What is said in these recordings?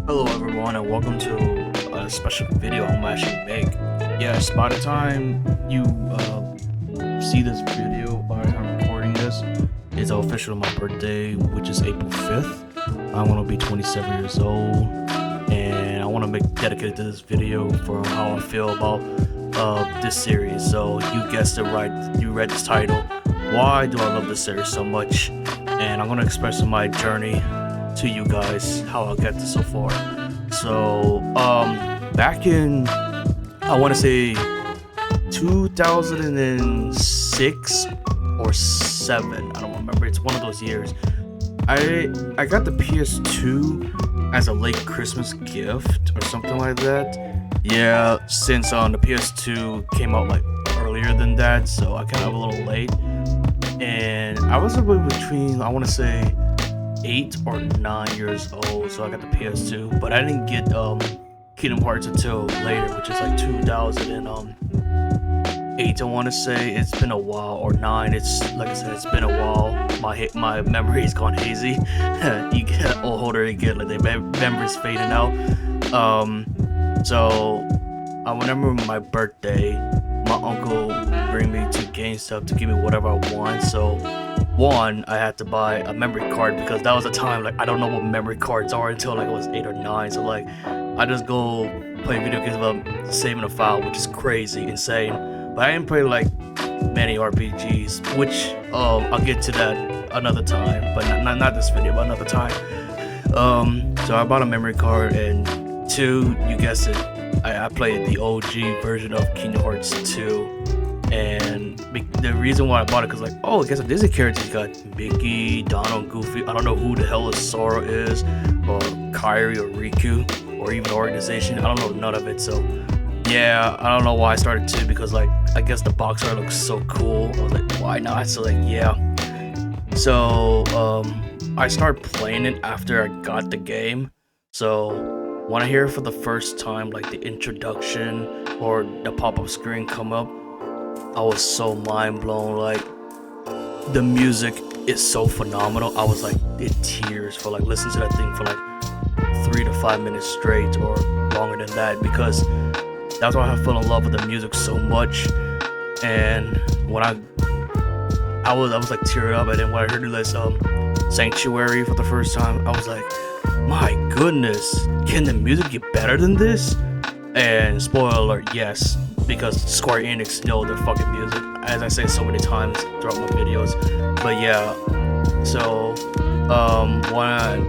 Hello everyone and welcome to a special video I'm actually make. Yes, by the time you see this video, by the time I'm recording this, it's officially my birthday, which is April 5th. I'm gonna be 27 years old, and I want to make dedicated to this video for how I feel about this series. So you guessed it right, you read this title. Why do I love this series so much? And I'm gonna express my journey to you guys, how I got this so far. So back in, I want to say 2006 or 7, I don't remember, it's one of those years. I got the PS2 as a late Christmas gift or something like that. Yeah, since the PS2 came out like earlier than that, so I kind of a little late. And I was between, I want to say 8 or 9 years old, so I got the PS2, but I didn't get Kingdom Hearts until later, which is like 2008. I want to say. It's been a while, or 9. It's like I said, it's been a while. My memory's gone hazy. You get older, you get like the memories fading out. So I remember my birthday, my uncle would bring me to GameStop to give me whatever I want. So one, I had to buy a memory card because that was a time like I don't know what memory cards are until like I was 8 or 9. So like I just go play video games without saving a file, which is crazy, insane. But I didn't play like many RPGs, which I'll get to that another time, but not this video, but another time. So I bought a memory card, and 2, you guessed it, I played the OG version of Kingdom Hearts 2. And the reason why I bought it, because like, oh, I guess a Disney character. You got Mickey, Donald, Goofy. I don't know who the hell Sora is, or Kairi, or Riku, or even the organization. I don't know none of it. So yeah, I don't know why I started to, because like I guess the box art looks so cool. I was like, why not? So like yeah. So I started playing it after I got the game. So when I hear it for the first time, like the introduction or the pop-up screen come up, I was so mind blown. Like the music is so phenomenal. I was like in tears for like listening to that thing for like 3 to 5 minutes straight or longer than that, because that's why I fell in love with the music so much. And when I was like tearing up, and then when I heard this Sanctuary for the first time, I was like, my goodness, can the music get better than this? And spoiler alert, yes, because Square Enix know their fucking music, as I say so many times throughout my videos. But yeah, so when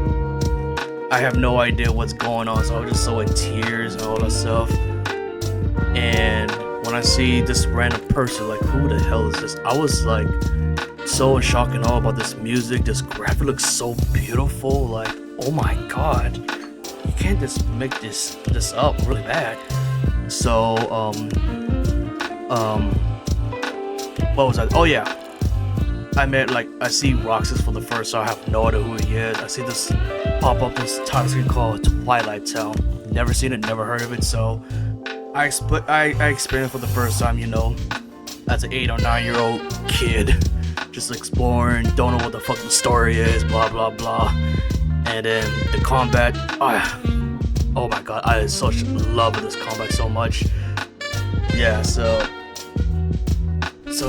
I have no idea what's going on, so I was just so in tears and all that stuff. And when I see this random person, like, who the hell is this? I was like so in shock and awe about this music. This graphic looks so beautiful. Like, oh my god, you can't just make this up really bad. So what was I? Oh yeah, I see Roxas for the first time. I have no idea who he is. I see this pop up this title screen called Twilight Town. Never seen it, never heard of it. So I experienced it for the first time, you know, as an 8 or 9 year old kid, just exploring, don't know what the fuck the story is, blah blah blah. And then the combat, oh my god, I such love this combat so much. Yeah, so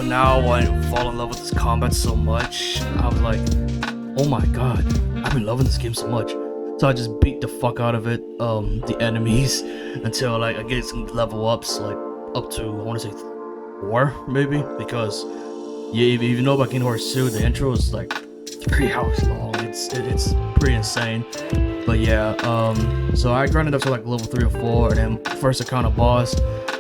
now I fall in love with this combat so much. I was like, oh my god, I've been loving this game so much. So I just beat the fuck out of it, the enemies, until like I get some level ups, like up to, I want to say 4 maybe, because yeah, if you know about Kingdom Hearts 2, the intro is like 3 hours long. It's pretty insane. But yeah, so I grinded up to like level 3 or 4, and then first encounter boss.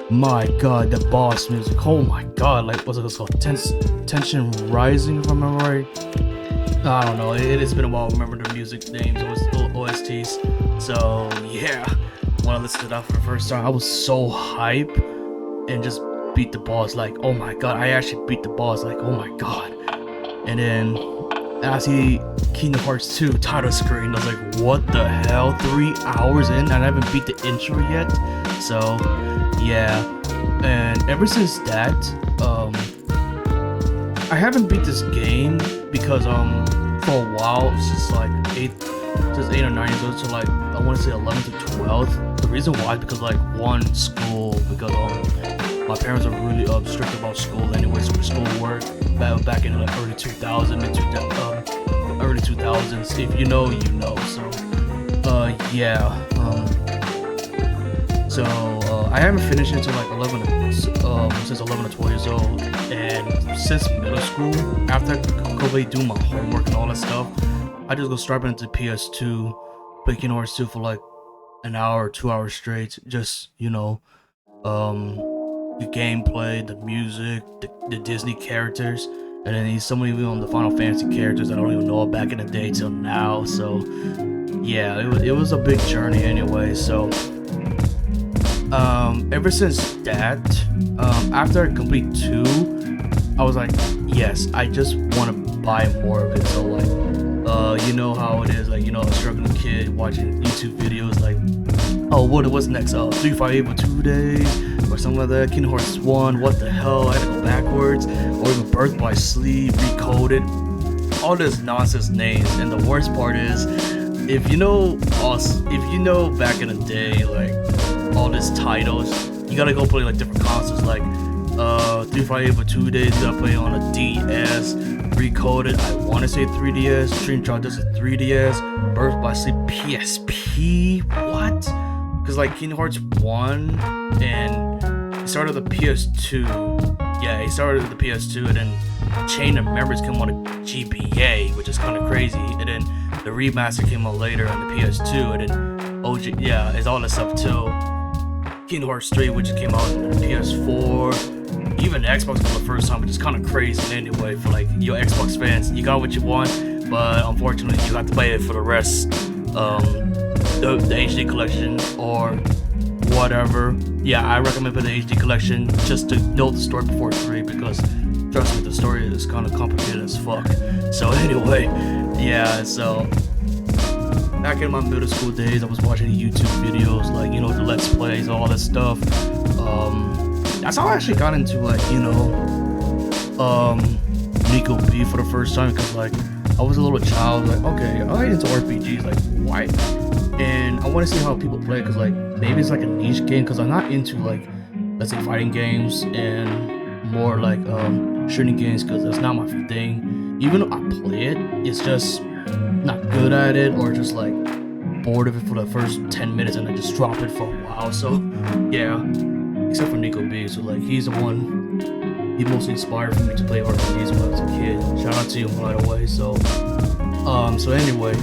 My god, the boss music, oh my god, like what's it called? Tension Rising, if I remember right. I don't know, it has been a while. I remember the music names, OSTs. So yeah, when I listened to that for the first time, I was so hype and just beat the boss. Like, oh my god, I actually beat the boss. Like, oh my god. And then I see Kingdom Hearts 2 title screen. I was like, what the hell? 3 hours in and I haven't beat the intro yet. So yeah, and ever since that, I haven't beat this game because for a while it's just like 8 to just 8 or 9 years old to like I want to say 11 to 12. The reason why is because like one school because my parents are really strict about school anyways for schoolwork back in the early 2000s, early 2000s. If you know, you know. So yeah. So I haven't finished until like 11 since 11 or 12 years old, and since middle school after COVID do my homework and all that stuff, I just go straight into PS2, play Kingdom Hearts 2 for like an hour or 2 hours straight. Just the gameplay, the music, the Disney characters, and then some even the Final Fantasy characters that I don't even know back in the day till now. So yeah, it was a big journey anyway. So ever since that, after I complete 2, I was like, yes, I just want to buy more of it. So like, you know how it is, like, you know, a struggling kid watching YouTube videos like, oh, what's next? 358 for 2 days or something like that. Kingdom Hearts 1, what the hell? I had to go backwards, or even Birth by Sleep, Recoded, all this nonsense names. And the worst part is, if you know back in the day, like all these titles, you gotta go play like different consoles, like 358 for 2 days, you gotta play on a DS, Recoded, I wanna say 3DS, Dreamdrop does a 3DS, Birth by Sleep PSP, what? Cause like Kingdom Hearts 1, and it started the PS2, yeah, it started the PS2, and then Chain of Memories came on a GBA, which is kind of crazy, and then the remaster came out later on the PS2, and then OG, yeah, it's all this stuff too. Kingdom Hearts 3, which came out on the PS4, even the Xbox for the first time, which is kind of crazy anyway for like your Xbox fans. You got what you want, but unfortunately you have to play it for the rest, the HD collection or whatever. Yeah, I recommend for the HD collection just to know the story before 3, because trust me, the story is kind of complicated as fuck. So anyway, yeah, so back in my middle school days, I was watching YouTube videos, like, you know, the Let's Plays, all this stuff. That's how I actually got into, like, you know, Nico B for the first time, because, like, I was a little child, like, okay, I get into RPGs, like, why? And I want to see how people play, because, like, maybe it's like a niche game, because I'm not into, like, let's say fighting games and more like shooting games, because that's not my thing. Even though I play it, it's just not good at it, or just like bored of it for the first 10 minutes and I just drop it for a while. So yeah, except for Nico B, so like he's the one, he mostly inspired for me to play RPGs when I was a kid. Shout out to you, by the way. So so anyway,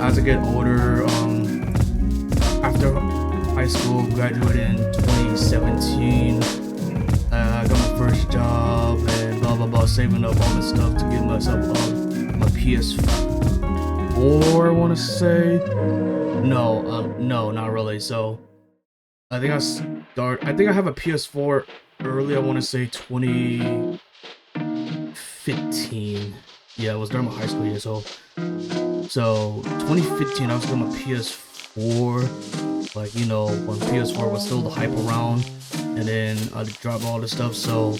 as I get older, after high school, graduated in 2017, I got my first job and blah blah blah, saving up all this stuff to get myself my PS4, I want to say. No, not really. So I think I have a PS4 early, I want to say 2015. Yeah, it was during my high school year. So 2015 I was getting my PS4, like, you know, when PS4 was still the hype around, and then I dropped all this stuff. So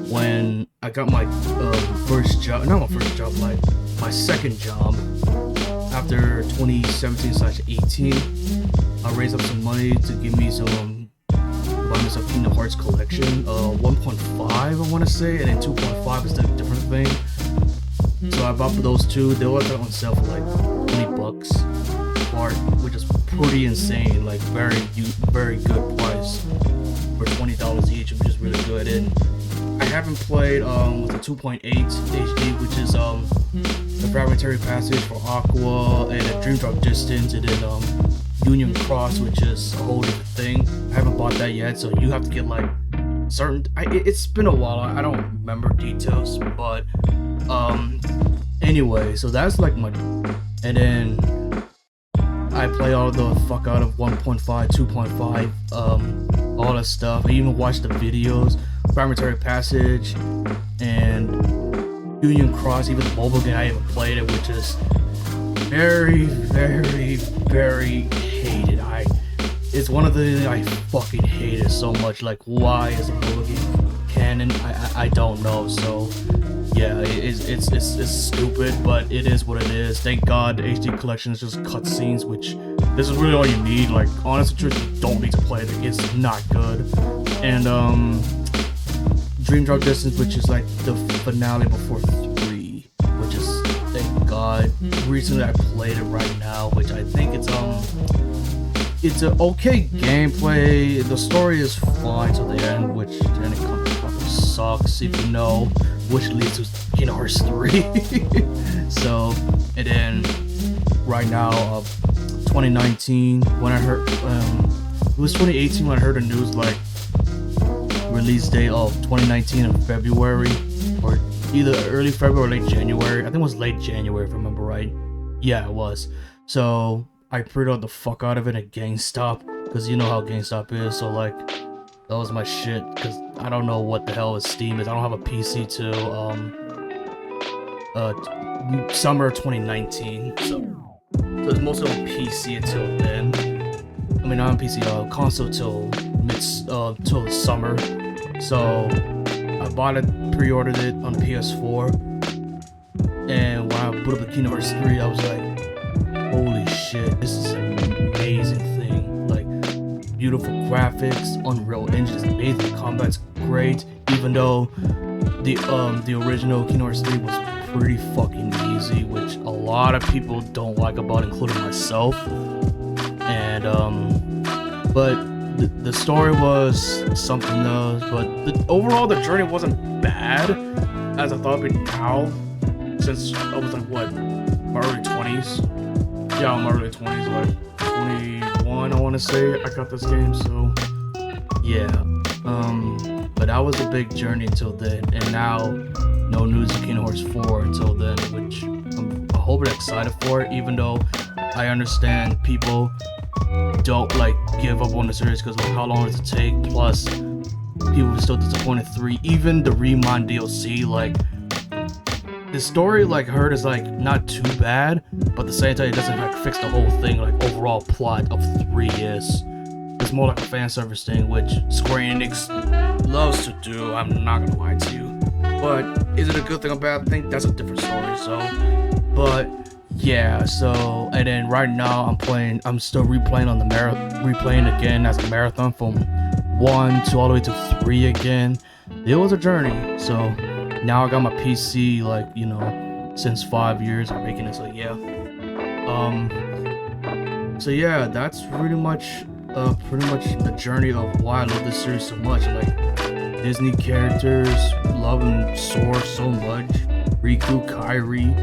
when I got my first job, not my first job, like my second job after 2017/18, I raised up some money to give me some buy myself Kingdom Hearts collection, 1.5 I want to say, and then 2.5 is a different thing. So I bought for those two. They were on sale for like $20 apart, which is pretty insane. Like very good price for $20 each, which is really good. And I haven't played with the 2.8 HD, which is the Fragmentary Passage for Aqua, and a Dream Drop Distance, and then Union Cross, which is a whole different thing. I haven't bought that yet, so you have to get like certain. It's been a while. I don't remember details, but anyway, so that's like my. And then I play all the fuck out of 1.5, 2.5, all that stuff. I even watched the videos, Fragmentary Passage, and Union Cross. Even the mobile game, I even played it, which is very hated. It's one of the I fucking hate it so much. Like, why is a mobile game canon? I don't know. So yeah, it's stupid, but it is what it is. Thank God the HD collection is just cutscenes, which this is really all you need. Like, honestly, truth, you don't need to play it. It's not good. And Dream Drop Distance, which is like the finale before 3, which is, thank God. Recently I played it right now, which I think it's an okay gameplay. The story is fine to the end, which then it kind of fucking sucks if you know, which leads to Kingdom Hearts 3. So, and then right now, 2019, when I heard, it was 2018 when I heard the news, like, release date of 2019 in February, or either early February or late January. I think it was late January if I remember right. Yeah, it was. So I pre-ordered the fuck out of it at GameStop, because you know how GameStop is. So like, that was my shit, because I don't know what the hell is Steam is. I don't have a PC till summer 2019. So it's mostly on PC until then. I mean, not on PC, console till till summer. So I bought it, pre-ordered it on PS4, and when I boot up the Kingdom Hearts 3, I was like, holy shit, this is an amazing thing. Like, beautiful graphics, Unreal Engine is amazing, combat's great, even though the original Kingdom Hearts 3 was pretty fucking easy, which a lot of people don't like about it, including myself. And but the story was something else, but overall the journey wasn't bad as I thought it'd be now, since I was like, what, my early 20s? Yeah, my early 20s, like 21 I want to say I got this game, so yeah. But that was a big journey until then, and now no news of Kingdom Hearts 4 until then, which I'm hoping excited for it, even though I understand people don't like give up on the series because like how long does it take, plus people were still disappointed 3, even the Remind DLC, like the story like heard is like not too bad, but at the same time it doesn't like fix the whole thing. Like overall plot of 3 is it's more like a fan service thing, which Square Enix loves to do, I'm not gonna lie to you. But is it a good thing or bad thing? That's a different story. So but yeah, so and then right now I'm still replaying on the replaying again as a marathon from 1 to all the way to 3 again. It was a journey. So now I got my PC, like, you know, since 5 years I'm making it, so yeah. So yeah, that's pretty much the journey of why I love this series so much. Like, Disney characters, loving Sora so much, Riku, Kairi,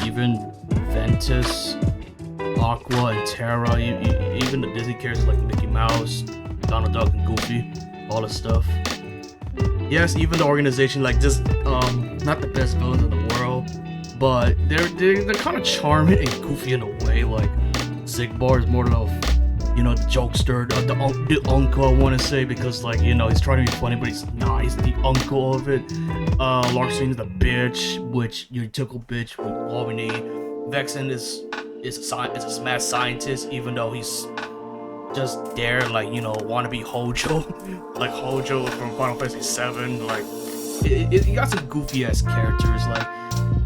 even Ventus, Aqua, and Terra, even the Disney characters like Mickey Mouse, Donald Duck, and Goofy, all this stuff. Yes, even the organization, like, just not the best villains in the world, but they're kind of charming and goofy in a way. Like Zigbar is more of, you know, the jokester, the uncle, I want to say, because like, you know, he's trying to be funny, but he's not. He's the uncle of it. Larcene is the bitch, which your typical bitch with all we need. Vexen is a mad scientist, even though he's just there, like, you know, wanna be Hojo, like Hojo from Final Fantasy 7. Like, you got some goofy ass characters, like,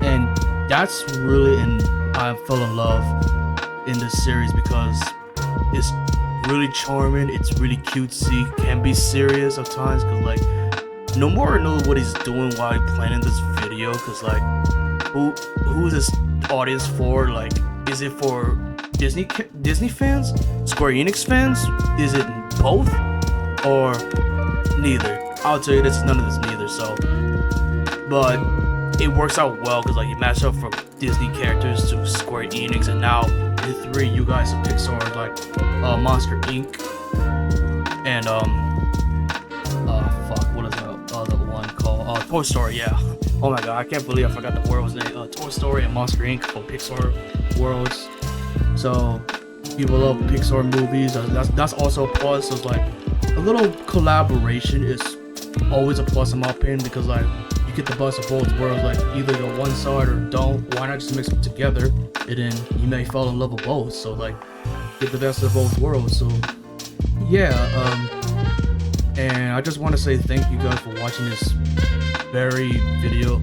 and that's really, and I fell in love in this series because it's really charming, it's really cutesy, can be serious at times, cause like Nomura knows what he's doing while he's planning this video, cause like who is this audience for? Like, is it for Disney fans, Square Enix fans? Is it both, or neither? I'll tell you this, none of this neither. So, but it works out well because like you match up from Disney characters to Square Enix, and now the 3 you guys of Pixar, like Monster Inc. and what is the other one called? Toy Story, yeah. Oh my god, I can't believe I forgot the world's name. Toy Story and Monster Inc. for Pixar worlds. So people love Pixar movies. That's also a plus. So it's like a little collaboration is always a plus in my opinion, because like you get the best of both worlds. Like either go one side or don't. Why not just mix them together, and then you may fall in love with both. So like get the best of both worlds. So yeah, and I just want to say thank you guys for watching this very video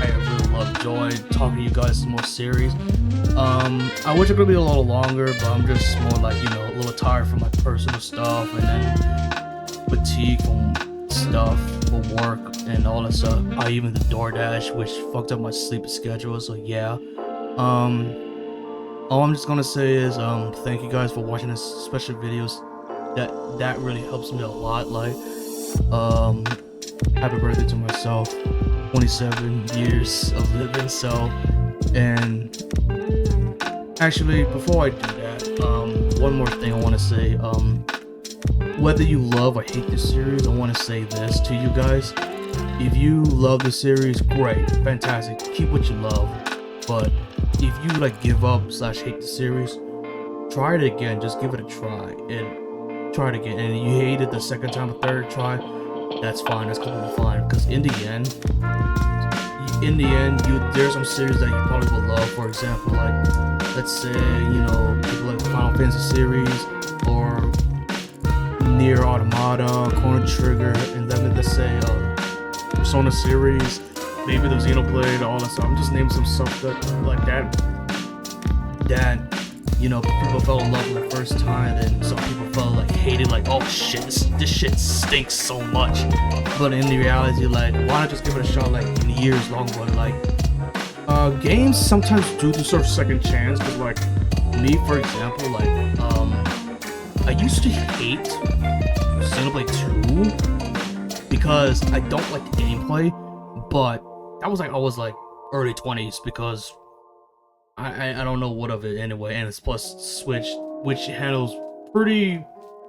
I really enjoyed talking to you guys more series. I wish it could be a little longer, but I'm just more like, you know, a little tired from my personal stuff and then fatigue from stuff for work and all that stuff. I even the DoorDash, which fucked up my sleep schedule. So yeah. All I'm just gonna say is thank you guys for watching this special videos. That really helps me a lot. Like happy birthday to myself. 27 years of living. So, and actually before I do that, one more thing I want to say. Whether you love or hate this series, I want to say this to you guys. If you love the series, great, fantastic, keep what you love. But if you like give up / hate the series, try it again. Just give it a try and try it again. And you hate it the second time or third try, that's fine. That's completely fine. Because in the end, there's some series that you probably will love. For example, like let's say people like Final Fantasy series or Nier Automata, Chrono Trigger, and then let's say Persona series. Maybe the Xenoblade, all that stuff. I'm just naming some stuff like that people fell in love with the first time, and some people felt like hated, like, oh shit, this shit stinks so much. But in the reality, like, why not just give it a shot, like in years long run? Like games sometimes do deserve second chance, because like me, for example, like I used to hate Xenoblade 2 because I don't like the gameplay, but that was like I was like early 20s, because I don't know what of it anyway, and it's plus Switch, which handles pretty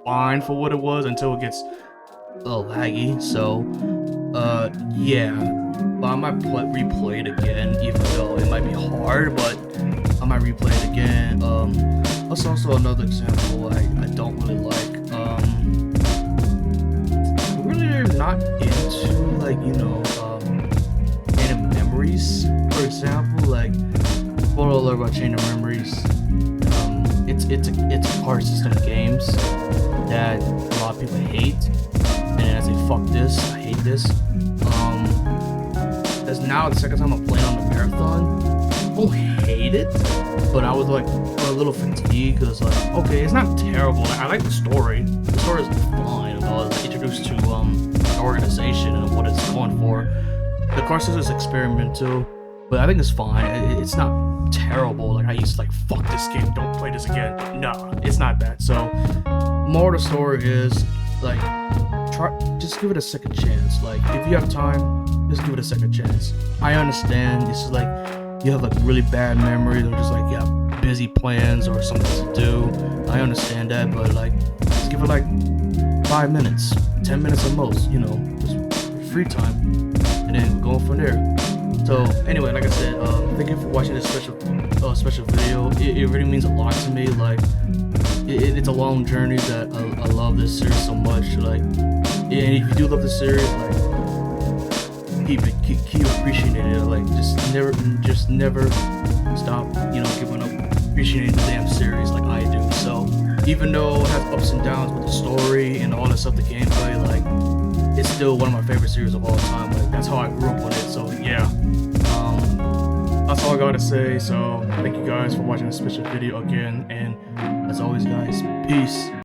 fine for what it was until it gets a little laggy. So yeah, but I might replay it again, even though it might be hard, but I might replay it again. That's also another example I don't really like. I'm really not into like Chain of Memories, for example. Like, spoiler alert about Chain of Memories. It's a card system of games that a lot of people hate, and I say fuck this, I hate this. That's now the second time I'm playing on the marathon. I don't hate it, but I was like a little fatigued, because like, okay, it's not terrible. Like, I like the story. The story is fine. I was introduced to the organization and what it's going for. The card system is experimental, but I think it's fine. It's not terrible. Like I used to like, fuck this game, don't play this again. No, it's not that. So, more of the story is like, just give it a second chance. Like, if you have time, just give it a second chance. I understand this is like you have like really bad memories, or just like you have busy plans or something to do. I understand that, but like, just give it like 5 minutes, 10 minutes at most. Just free time, and then go from there. So anyway, like I said, thank you for watching this special video. It really means a lot to me. Like, it's a long journey that I love this series so much. Like, and if you do love the series, like, keep appreciating it. Like, just never stop, giving up appreciating the damn series like I do. So even though it has ups and downs with the story and all that stuff, the gameplay, like, it's still one of my favorite series of all time. Like, that's how I grew up with it. So yeah, that's all I gotta say. So thank you guys for watching this special video again, and as always, guys, peace.